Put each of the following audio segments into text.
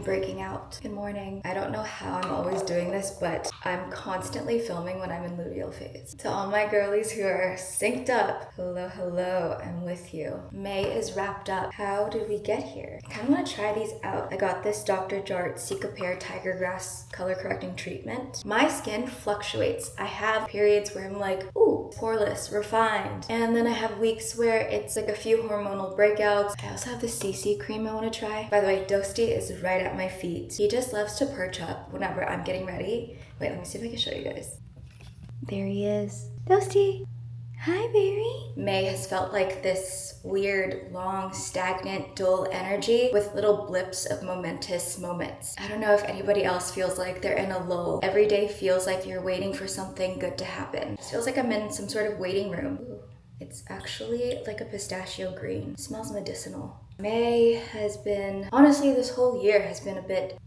breaking out. Good morning. I don't know how I'm always doing this, but I'm constantly filming when I'm in luteal phase. To all my girlies who are synced up, hello, I'm with you. May is wrapped up. How did we get here? I kind of want to try these out. I got this Dr. Jart Cicapair Tiger Grass color correcting treatment. My skin fluctuates. I have periods where I'm like, ooh, poreless, refined. And then I have weeks where it's like a few hormonal breakouts. I also have the CC cream I want to try. By the way, Doechi is right at my feet. He just loves to perch up whenever I'm getting ready. Wait, let me see if I can show you guys. There he is. Doechi! Hi, Barry. May has felt like this weird, long, stagnant, dull energy with little blips of momentous moments. I don't know if anybody else feels like they're in a lull. Every day feels like you're waiting for something good to happen. It feels like I'm in some sort of waiting room. Ooh, it's actually like a pistachio green. It smells medicinal. May has been, honestly, this whole year has been a bit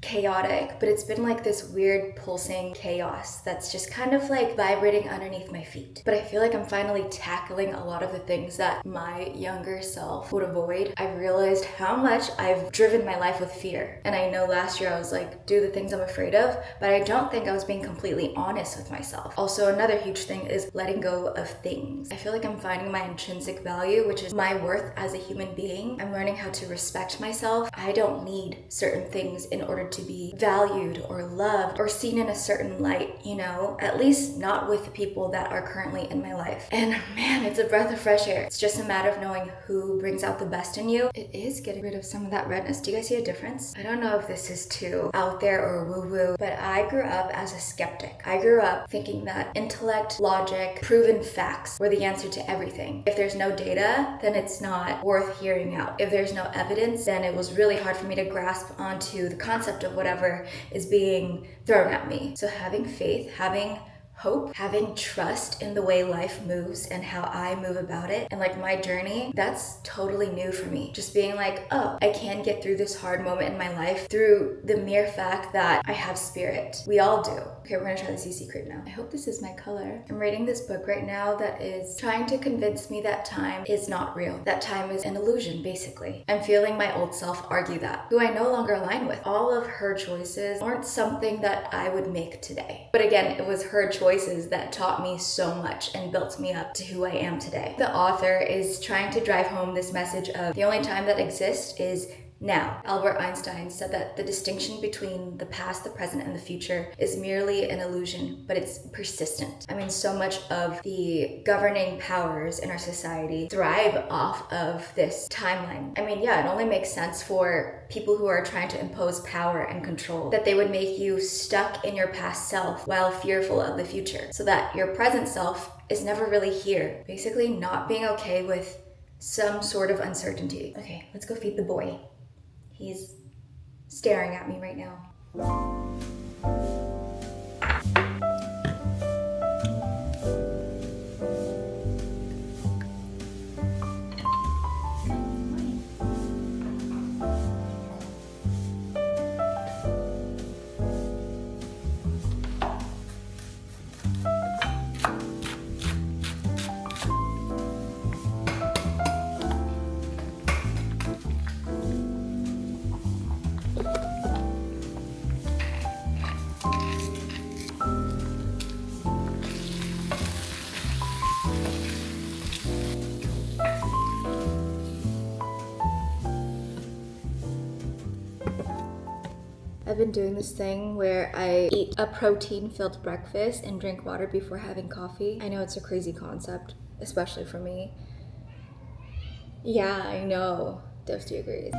chaotic, but it's been like this weird pulsing chaos that's just kind of like vibrating underneath my feet. But I feel like I'm finally tackling a lot of the things that my younger self would avoid. I've realized how much I've driven my life with fear. And I know last year I was like, do the things I'm afraid of, but I don't think I was being completely honest with myself. Also, another huge thing is letting go of things. I feel like I'm finding my intrinsic value, which is my worth as a human being. I'm learning how to respect myself. I don't need certain things in order to be valued or loved or seen in a certain light, you know, at least not with the people that are currently in my life. And man, it's a breath of fresh air. It's just a matter of knowing who brings out the best in you. It is getting rid of some of that redness. Do you guys see a difference? I don't know if this is too out there or woo-woo, but I grew up as a skeptic. I grew up thinking that intellect, logic, proven facts were the answer to everything. If there's no data, then it's not worth hearing out. If there's no evidence, then it was really hard for me to grasp onto the concept of whatever is being thrown at me. So having faith, having hope, having trust in the way life moves and how I move about it, and like my journey, that's totally new for me. Just being like, oh, I can get through this hard moment in my life through the mere fact that I have spirit. We all do. Okay, we're gonna try the CC cream now. I hope this is my color. I'm reading this book right now that is trying to convince me that time is not real. That time is an illusion, basically. I'm feeling my old self argue that, who I no longer align with. All of her choices aren't something that I would make today. But again, it was her choices that taught me so much and built me up to who I am today. The author is trying to drive home this message of the only time that exists is now. Albert Einstein said that the distinction between the past, the present, and the future is merely an illusion, but it's persistent. I mean, so much of the governing powers in our society thrive off of this timeline. I mean, yeah, it only makes sense for people who are trying to impose power and control, that they would make you stuck in your past self while fearful of the future, so that your present self is never really here. Basically, not being okay with some sort of uncertainty. Okay, let's go feed the boy. He's staring at me right now. I've been doing this thing where I eat a protein-filled breakfast and drink water before having coffee. I know it's a crazy concept, especially for me. Yeah, I know. Doechi agrees.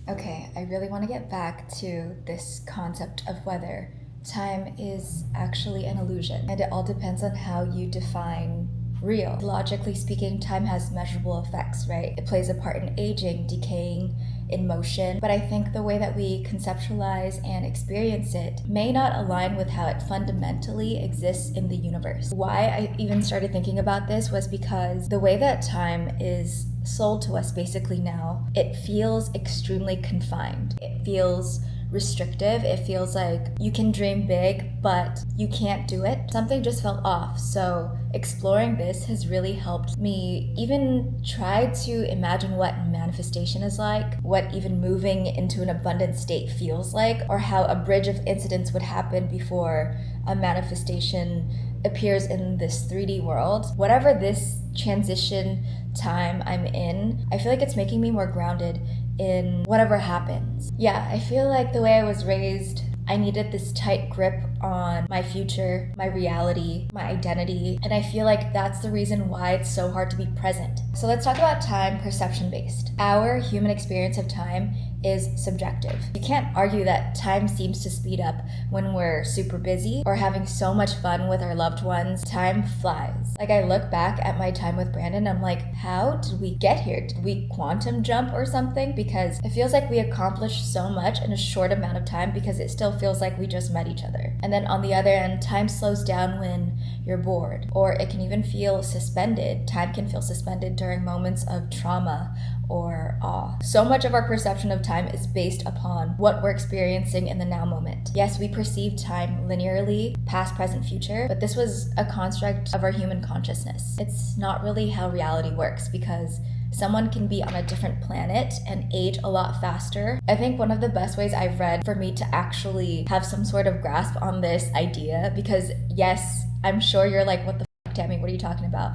Okay, I really want to get back to this concept of whether time is actually an illusion, and it all depends on how you define real. Logically speaking, time has measurable effects, right? It plays a part in aging, decaying, in motion, but I think the way that we conceptualize and experience it may not align with how it fundamentally exists in the universe. Why I even started thinking about this was because the way that time is sold to us basically now, it feels extremely confined. It feels restrictive. It feels like you can dream big, but you can't do it. Something just felt off. So exploring this has really helped me even try to imagine what manifestation is like, what even moving into an abundant state feels like, or how a bridge of incidents would happen before a manifestation appears in this 3D world. Whatever this transition time I'm in, I feel like it's making me more grounded in whatever happens. Yeah, I feel like the way I was raised, I needed this tight grip on my future, my reality, my identity, and I feel like that's the reason why it's so hard to be present. So let's talk about time perception-based. Our human experience of time is subjective. You can't argue that time seems to speed up when we're super busy or having so much fun with our loved ones. Time flies. Like, I look back at my time with Brandon, I'm like, how did we get here? Did we quantum jump or something? Because it feels like we accomplished so much in a short amount of time because it still feels like we just met each other. And then on the other end, time slows down when you're bored, or it can even feel suspended. Time can feel suspended during moments of trauma or awe. So much of our perception of time is based upon what we're experiencing in the now moment. Yes, we perceive time linearly, past, present, future, but this was a construct of our human consciousness. It's not really how reality works, because someone can be on a different planet and age a lot faster. I think one of the best ways I've read for me to actually have some sort of grasp on this idea, because yes, I'm sure you're like, what the fuck, Tammy, what are you talking about?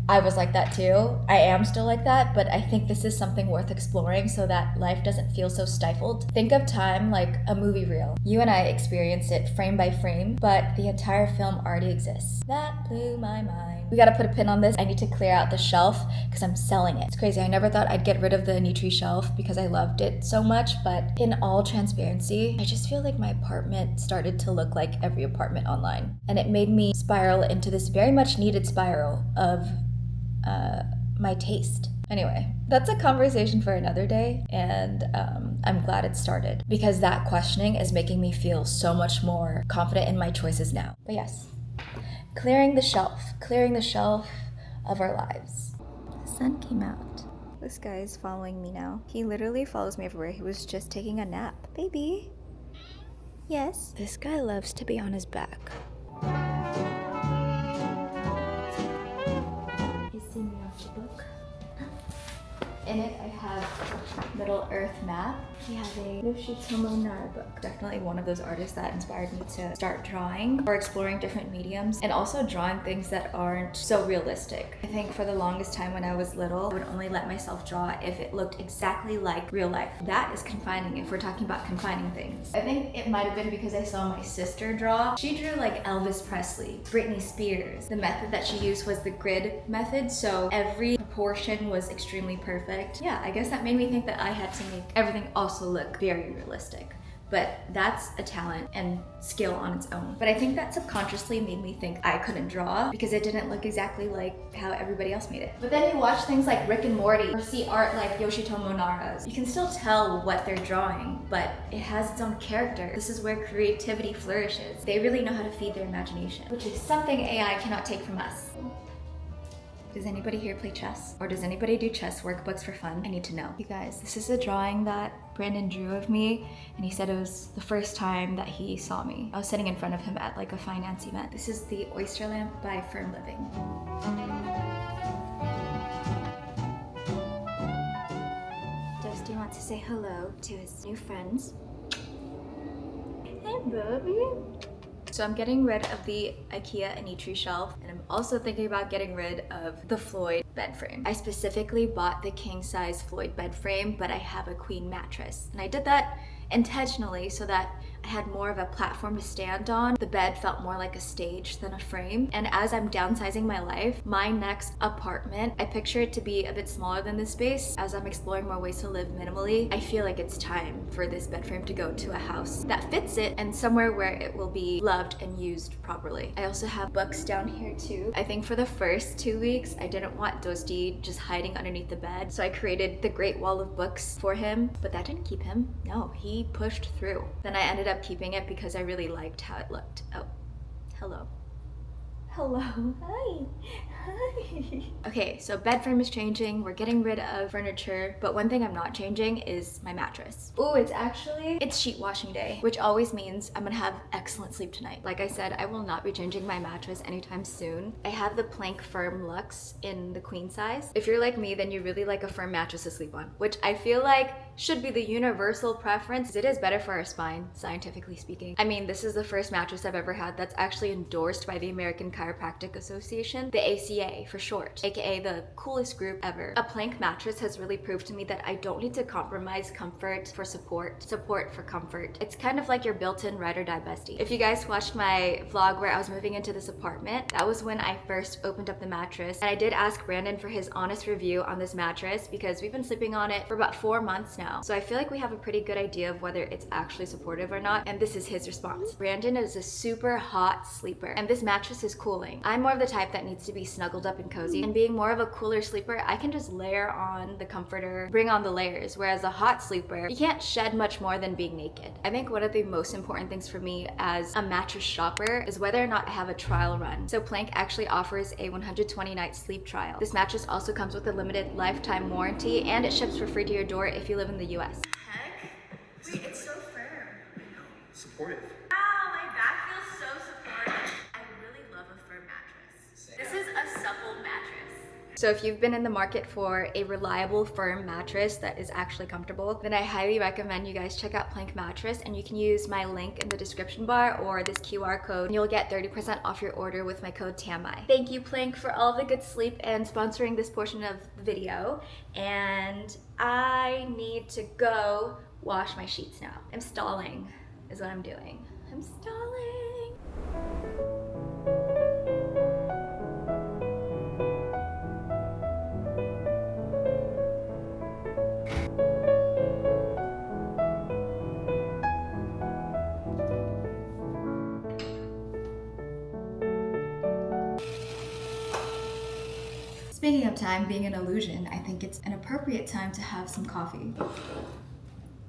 I was like that too. I am still like that, but I think this is something worth exploring so that life doesn't feel so stifled. Think of time like a movie reel. You and I experience it frame by frame, but the entire film already exists. That blew my mind. We gotta put a pin on this. I need to clear out the shelf because I'm selling it. It's crazy. I never thought I'd get rid of the Enetri shelf because I loved it so much, but in all transparency, I just feel like my apartment started to look like every apartment online. And it made me spiral into this very much needed spiral of my taste. Anyway, that's a conversation for another day, and I'm glad it started because that questioning is making me feel so much more confident in my choices now. But yes, clearing the shelf of our lives. The sun came out. This guy is following me now. He literally follows me everywhere. He was just taking a nap. Baby. Yes. This guy loves to be on his back. Book. In it, I have Middle Earth map. We have a Yoshitomo Nara book. Definitely one of those artists that inspired me to start drawing or exploring different mediums, and also drawing things that aren't so realistic. I think for the longest time when I was little, I would only let myself draw if it looked exactly like real life. That is confining if we're talking about confining things. I think it might have been because I saw my sister draw. She drew like Elvis Presley, Britney Spears. The method that she used was the grid method, so every proportion was extremely perfect. Yeah, I guess that made me think that I had to make everything also look very realistic. But that's a talent and skill on its own. But I think that subconsciously made me think I couldn't draw because it didn't look exactly like how everybody else made it. But then you watch things like Rick and Morty or see art like Yoshitomo Nara's. You can still tell what they're drawing, but it has its own character. This is where creativity flourishes. They really know how to feed their imagination, which is something AI cannot take from us. Does anybody here play chess? Or does anybody do chess workbooks for fun? I need to know. You guys, this is a drawing that Brandon drew of me, and he said it was the first time that he saw me. I was sitting in front of him at like a finance event. This is the oyster lamp by Firm Living. Dusty wants to say hello to his new friends. Hey, baby. So I'm getting rid of the IKEA Enetri shelf, and I'm also thinking about getting rid of the Floyd bed frame. I specifically bought the king size Floyd bed frame, but I have a queen mattress. And I did that intentionally so that I had more of a platform to stand on. The bed felt more like a stage than a frame. And as I'm downsizing my life, my next apartment, I picture it to be a bit smaller than this space. As I'm exploring more ways to live minimally, I feel like it's time for this bed frame to go to a house that fits it and somewhere where it will be loved and used properly. I also have books down here too. I think for the first 2 weeks, I didn't want Doechi just hiding underneath the bed. So I created the Great Wall of Books for him, but that didn't keep him. No, he pushed through. Then I ended up keeping it because I really liked how it looked. Oh, hello. Hello. Hi. Hi. Okay, so bed frame is changing. We're getting rid of furniture, but one thing I'm not changing is my mattress. Oh, it's sheet washing day, which always means I'm gonna have excellent sleep tonight. Like I said, I will not be changing my mattress anytime soon. I have the Plank Firm Luxe in the queen size. If you're like me, then you really like a firm mattress to sleep on, which I feel like should be the universal preference. It is better for our spine, scientifically speaking. I mean, this is the first mattress I've ever had that's actually endorsed by the American Chiropractic Association, the ACA for short, aka the coolest group ever. A plank mattress has really proved to me that I don't need to compromise comfort for support for comfort. It's kind of like your built-in ride or die bestie. If you guys watched my vlog where I was moving into this apartment, that was when I first opened up the mattress, and I did ask Brandon for his honest review on this mattress because we've been sleeping on it for about 4 months now. So I feel like we have a pretty good idea of whether it's actually supportive or not, and this is his response. Brandon is a super hot sleeper, and this mattress is cooling. I'm more of the type that needs to be snuggled up and cozy, and being more of a cooler sleeper, I can just layer on the comforter, bring on the layers, whereas a hot sleeper, you can't shed much more than being naked. I think one of the most important things for me as a mattress shopper is whether or not I have a trial run. So Plank actually offers a 120-night sleep trial. This mattress also comes with a limited lifetime warranty, and it ships for free to your door if you live in the US. Heck? Wait, it's so firm. I know. Supportive. Wow, my back feels so supportive. I really love a firm mattress. This is a supple mattress. So if you've been in the market for a reliable, firm mattress that is actually comfortable, then I highly recommend you guys check out Plank Mattress, and you can use my link in the description bar or this QR code, and you'll get 30% off your order with my code TAMI. Thank you, Plank, for all the good sleep and sponsoring this portion of the video. And I need to go wash my sheets now. I'm stalling is what I'm doing. I'm stalling. Speaking of time being an illusion, I think it's an appropriate time to have some coffee.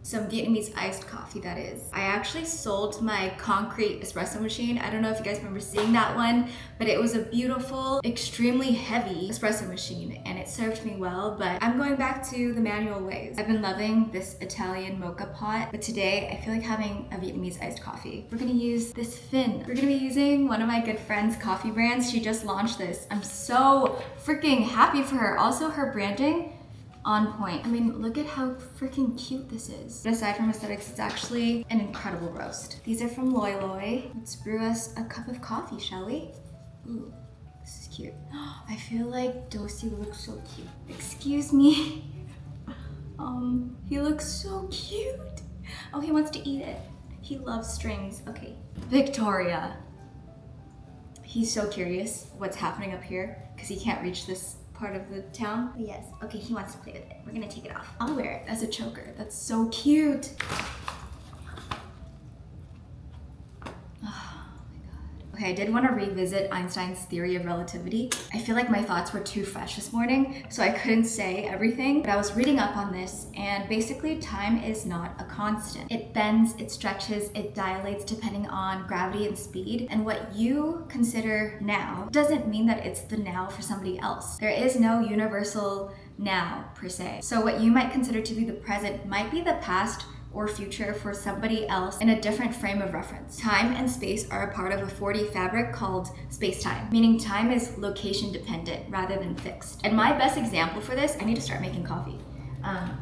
Some Vietnamese iced coffee, that is. I actually sold my concrete espresso machine. I don't know if you guys remember seeing that one, but it was a beautiful, extremely heavy espresso machine, and it served me well, but I'm going back to the manual ways. I've been loving this Italian mocha pot, but today I feel like having a Vietnamese iced coffee. We're gonna use this Fin. We're gonna be using one of my good friend's coffee brands. She just launched this. I'm so freaking happy for her. Also, her branding, on point. I mean, look at how freaking cute this is. But aside from aesthetics, it's actually an incredible roast. These are from Loi Loi. Let's brew us a cup of coffee, shall we? Ooh, this is cute. I feel like Doechi looks so cute. Excuse me. He looks so cute. Oh, he wants to eat it. He loves strings. Okay. Victoria. He's so curious what's happening up here because he can't reach this part of the town. But yes, okay, he wants to play with it. We're gonna take it off. I'll wear it as a choker. That's so cute. Okay, I did want to revisit Einstein's theory of relativity. I feel like my thoughts were too fresh this morning, so I couldn't say everything, but I was reading up on this, and basically time is not a constant. It bends, it stretches, it dilates depending on gravity and speed, and what you consider now doesn't mean that it's the now for somebody else. There is no universal now, per se. So what you might consider to be the present might be the past or future for somebody else in a different frame of reference. Time and space are a part of a 4D fabric called spacetime, meaning time is location dependent rather than fixed. And my best example for this, I need to start making coffee.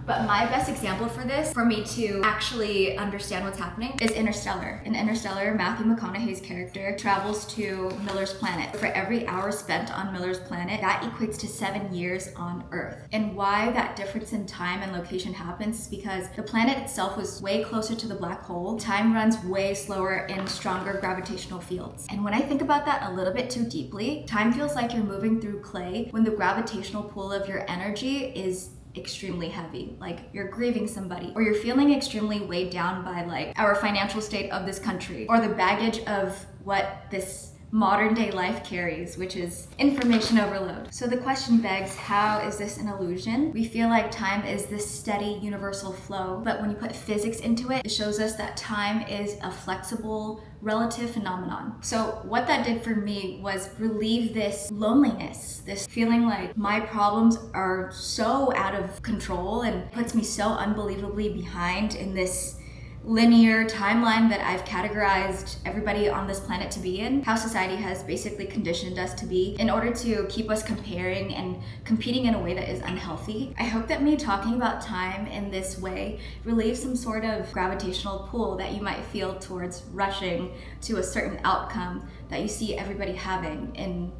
But my best example for this, for me to actually understand what's happening, is Interstellar. In Interstellar, Matthew McConaughey's character travels to Miller's planet. For every hour spent on Miller's planet, that equates to 7 years on Earth. And why that difference in time and location happens is because the planet itself was way closer to the black hole. Time runs way slower in stronger gravitational fields. And when I think about that a little bit too deeply, time feels like you're moving through clay when the gravitational pull of your energy is extremely heavy, like you're grieving somebody, or you're feeling extremely weighed down by like our financial state of this country, or the baggage of what this modern day life carries, which is information overload. So the question begs, how is this an illusion? We feel like time is this steady universal flow, but when you put physics into it, it shows us that time is a flexible, relative phenomenon. So what that did for me was relieve this loneliness, this feeling like my problems are so out of control and puts me so unbelievably behind in this linear timeline that I've categorized everybody on this planet to be in, how society has basically conditioned us to be in order to keep us comparing and competing in a way that is unhealthy. I hope that me talking about time in this way relieves some sort of gravitational pull that you might feel towards rushing to a certain outcome that you see everybody having in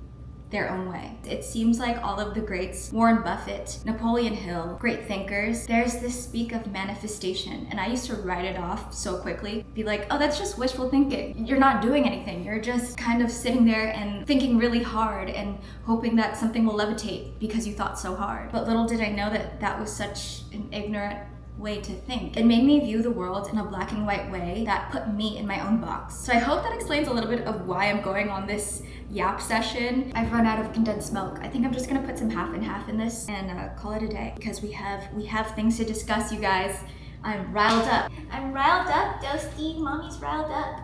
their own way. It seems like all of the greats, Warren Buffett, Napoleon Hill, great thinkers, there's this speak of manifestation, and I used to write it off so quickly, be like, oh, that's just wishful thinking. You're not doing anything. You're just kind of sitting there and thinking really hard and hoping that something will levitate because you thought so hard. But little did I know that that was such an ignorant way to think. It made me view the world in a black and white way that put me in my own box. So I hope that explains a little bit of why I'm going on this yap session. I've run out of condensed milk. I think I'm just gonna put some half and half in this and call it a day because we have things to discuss, you guys. I'm riled up. I'm riled up, Doechi. Mommy's riled up.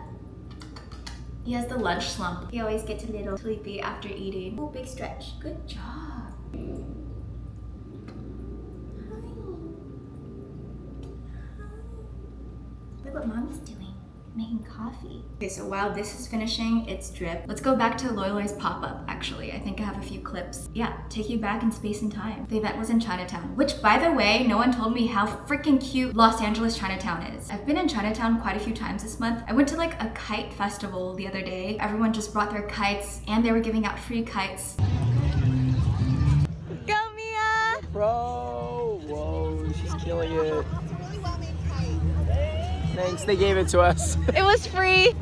He has the lunch slump. He always gets a little sleepy after eating. Oh, big stretch. Good job. Look what Mommy's doing, making coffee. Okay, so while this is finishing its drip, let's go back to Loiloi's pop-up, actually. I think I have a few clips. Yeah, take you back in space and time. The event was in Chinatown, which, by the way, no one told me how freaking cute Los Angeles Chinatown is. I've been in Chinatown quite a few times this month. I went to like a kite festival the other day. Everyone just brought their kites and they were giving out free kites. Go, Mia! Bro, whoa, she's killing it. Thanks, they gave it to us. It was free.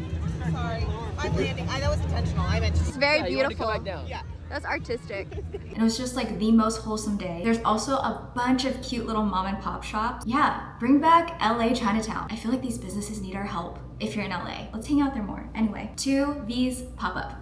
Sorry, I'm landing. That was intentional. I meant It's very Yeah, you want to beautiful. come back down? Yeah. That's artistic. And it was just like the most wholesome day. There's also a bunch of cute little mom and pop shops. Yeah, bring back LA Chinatown. I feel like these businesses need our help if you're in LA. Let's hang out there more. Anyway, 2V's pop up.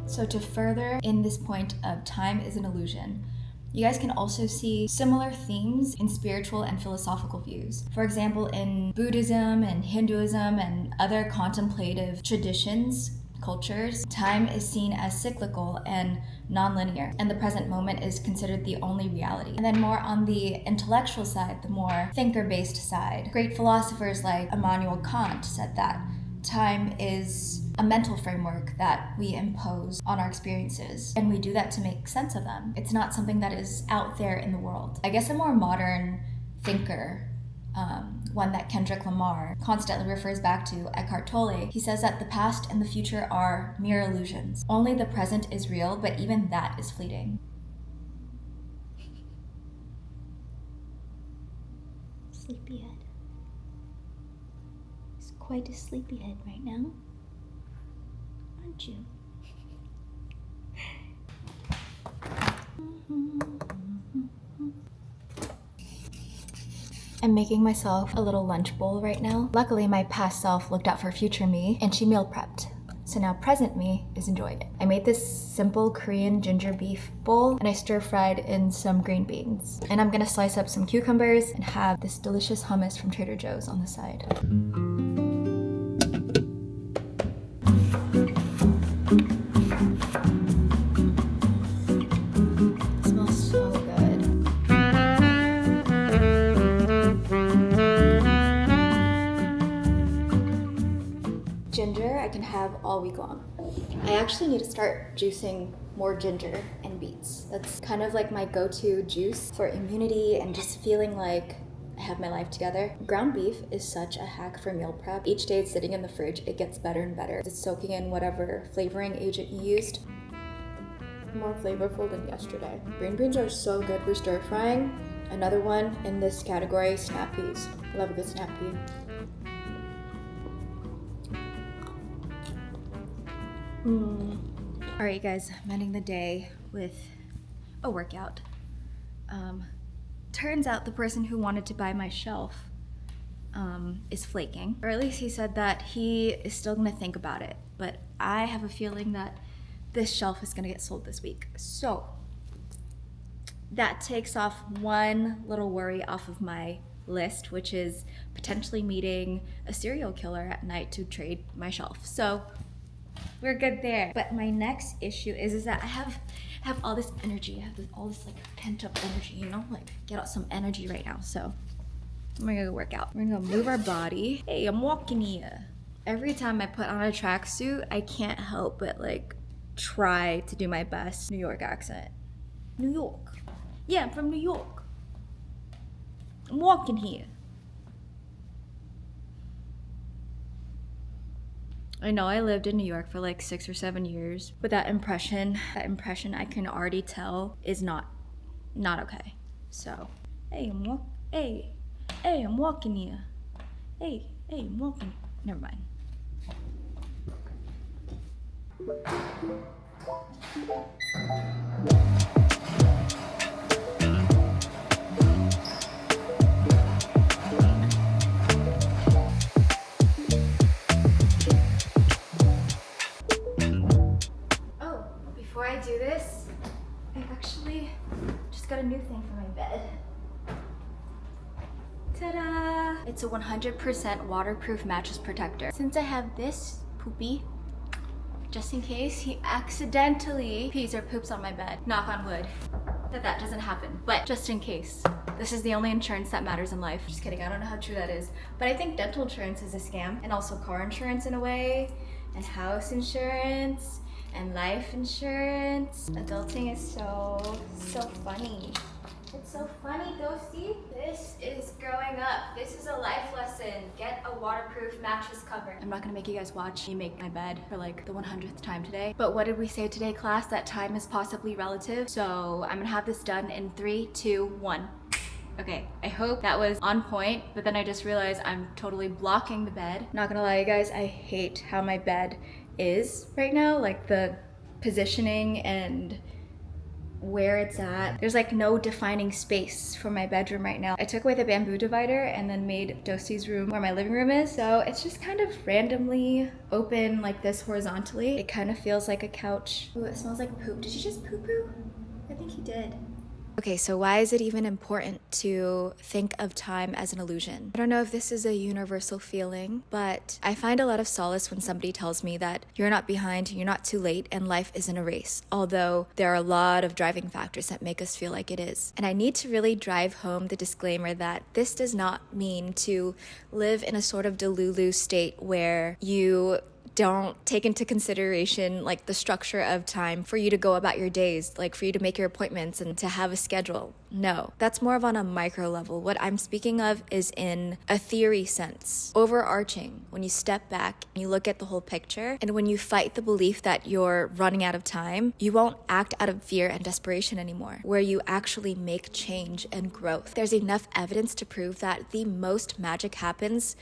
So to further in this point of time is an illusion, you guys can also see similar themes in spiritual and philosophical views. For example, in Buddhism and Hinduism and other contemplative traditions, cultures, time is seen as cyclical and non-linear, and the present moment is considered the only reality. And then more on the intellectual side, the more thinker-based side, great philosophers like Immanuel Kant said that time is a mental framework that we impose on our experiences, and we do that to make sense of them. It's not something that is out there in the world. I guess a more modern thinker, one that Kendrick Lamar constantly refers back to, Eckhart Tolle, he says that the past and the future are mere illusions. Only the present is real, but even that is fleeting. Sleepyhead. He's quite a sleepyhead right now. Aren't you? I'm making myself a little lunch bowl right now. Luckily, my past self looked out for future me and she meal prepped. So now present me is enjoying it. I made this simple Korean ginger beef bowl and I stir fried in some green beans. And I'm gonna slice up some cucumbers and have this delicious hummus from Trader Joe's on the side. Smells so good. Ginger I can have all week long. I actually need to start juicing more ginger and beets. That's kind of like my go-to juice for immunity and just feeling like I have my life together. Ground beef is such a hack for meal prep. Each day it's sitting in the fridge, it gets better and better. It's soaking in whatever flavoring agent you used. More flavorful than yesterday. Green beans are so good for stir frying. Another one in this category, snap peas. I love a good snap pea. All right, guys, I'm ending the day with a workout. Turns out the person who wanted to buy my shelf is flaking, or at least he said that he is still gonna think about it, but I have a feeling that this shelf is gonna get sold this week. So that takes off one little worry off of my list, which is potentially meeting a serial killer at night to trade my shelf. So we're good there. But my next issue is that I have all this energy. I have all this like pent up energy, you know, like get out some energy right now. So I'm gonna go work out. We're gonna go move our body. Hey, I'm walking here. Every time I put on a tracksuit, I can't help but like try to do my best New York accent. New York. Yeah, I'm from New York. I'm walking here. I know I lived in New York for like 6 or 7 years, but that impression I can already tell is not okay. So, hey, I'm walking here. Hey, I'm walking. Never mind. Before I do this, I actually just got a new thing for my bed. Ta-da! It's a 100% waterproof mattress protector. Since I have this poopy, just in case he accidentally pees or poops on my bed, knock on wood, that doesn't happen, but just in case. This is the only insurance that matters in life. Just kidding, I don't know how true that is, but I think dental insurance is a scam, and also car insurance in a way, and house insurance, and life insurance. Adulting is so funny. It's so funny, Doechi. This is growing up. This is a life lesson. Get a waterproof mattress cover. I'm not gonna make you guys watch me make my bed for like the 100th time today. But what did we say today, class? That time is possibly relative. So I'm gonna have this done in 3, 2, 1. Okay, I hope that was on point, but then I just realized I'm totally blocking the bed. Not gonna lie, you guys, I hate how my bed is right now, like the positioning and where it's at. There's like no defining space for my bedroom right now. I took away the bamboo divider and then made Doechi's room where my living room is, so it's just kind of randomly open like this horizontally. It kind of feels like a couch. Ooh, it smells like poop. Did you just poo-poo? I think he did. Okay, so why is it even important to think of time as an illusion? I don't know if this is a universal feeling, but I find a lot of solace when somebody tells me that you're not behind, you're not too late, and life isn't a race, although there are a lot of driving factors that make us feel like it is. And I need to really drive home the disclaimer that this does not mean to live in a sort of delulu state where you don't take into consideration like the structure of time for you to go about your days, like for you to make your appointments and to have a schedule. No, that's more of on a micro level. What I'm speaking of is in a theory sense, overarching, when you step back and you look at the whole picture, and when you fight the belief that you're running out of time, you won't act out of fear and desperation anymore, where you actually make change and growth. There's enough evidence to prove that the most magic happens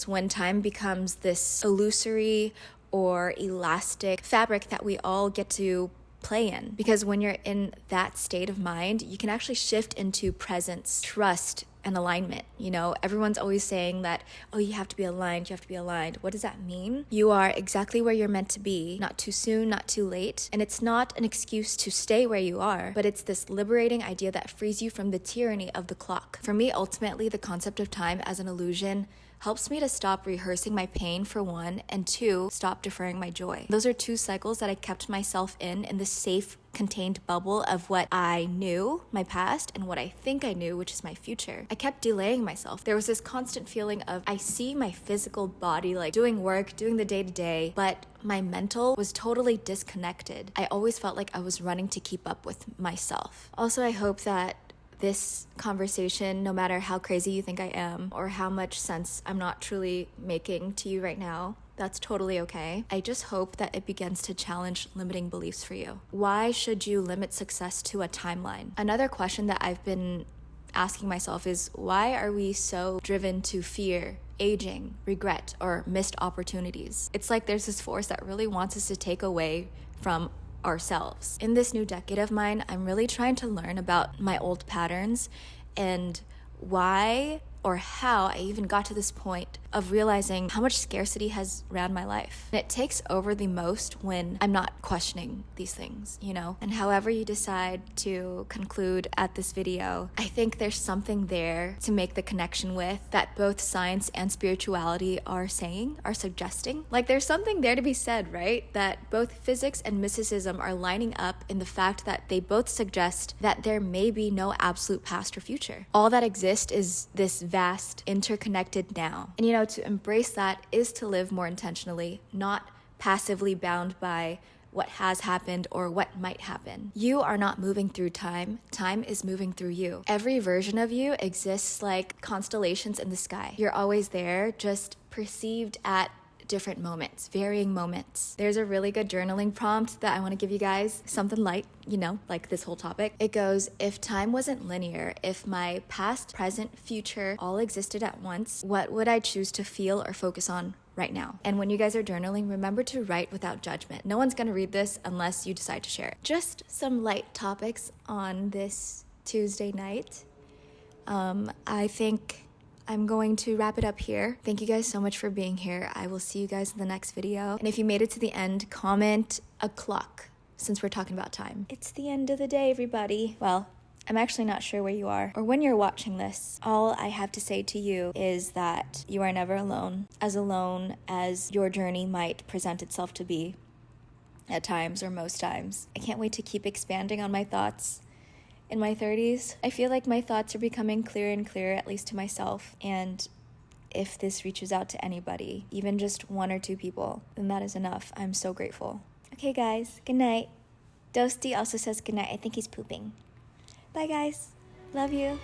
when time becomes this illusory or elastic fabric that we all get to play in. Because when you're in that state of mind, you can actually shift into presence, trust, and alignment. You know, everyone's always saying that, oh, you have to be aligned, you have to be aligned. What does that mean? You are exactly where you're meant to be, not too soon, not too late. And it's not an excuse to stay where you are, but it's this liberating idea that frees you from the tyranny of the clock. For me, ultimately, the concept of time as an illusion helps me to stop rehearsing my pain, for one, and two, stop deferring my joy. Those are two cycles that I kept myself in the safe, contained bubble of what I knew, my past, and what I think I knew, which is my future. I kept delaying myself. There was this constant feeling of, I see my physical body like doing work, doing the day-to-day, but my mental was totally disconnected. I always felt like I was running to keep up with myself. Also, I hope that this conversation, no matter how crazy you think I am or how much sense I'm not truly making to you right now, that's totally okay. I just hope that it begins to challenge limiting beliefs for you. Why should you limit success to a timeline? Another question that I've been asking myself is, why are we so driven to fear, aging, regret, or missed opportunities? It's like there's this force that really wants us to take away from ourselves. In this new decade of mine, I'm really trying to learn about my old patterns and why or how I even got to this point of realizing how much scarcity has ran my life. And it takes over the most when I'm not questioning these things, you know? And however you decide to conclude at this video, I think there's something there to make the connection with that both science and spirituality are saying, are suggesting. Like there's something there to be said, right? That both physics and mysticism are lining up in the fact that they both suggest that there may be no absolute past or future. All that exists is this vast, interconnected now. And you know, to embrace that is to live more intentionally, not passively bound by what has happened or what might happen. You are not moving through time. Time is moving through you. Every version of you exists like constellations in the sky. You're always there, just perceived at different moments, varying moments. There's a really good journaling prompt that I want to give you guys, something light, you know, like this whole topic. It goes, if time wasn't linear, if my past, present, future all existed at once, what would I choose to feel or focus on right now? And when you guys are journaling, remember to write without judgment. No one's going to read this unless you decide to share it. Just some light topics on this Tuesday night. I think I'm going to wrap it up here. Thank you guys so much for being here. I will see you guys in the next video. And if you made it to the end, comment a clock since we're talking about time. It's the end of the day, everybody. Well, I'm actually not sure where you are or when you're watching this. All I have to say to you is that you are never alone as your journey might present itself to be at times or most times. I can't wait to keep expanding on my thoughts. In my 30s, I feel like my thoughts are becoming clearer and clearer, at least to myself. And if this reaches out to anybody, even just one or two people, then that is enough. I'm so grateful. Okay, guys, good night. Doechi also says good night. I think he's pooping. Bye, guys. Love you.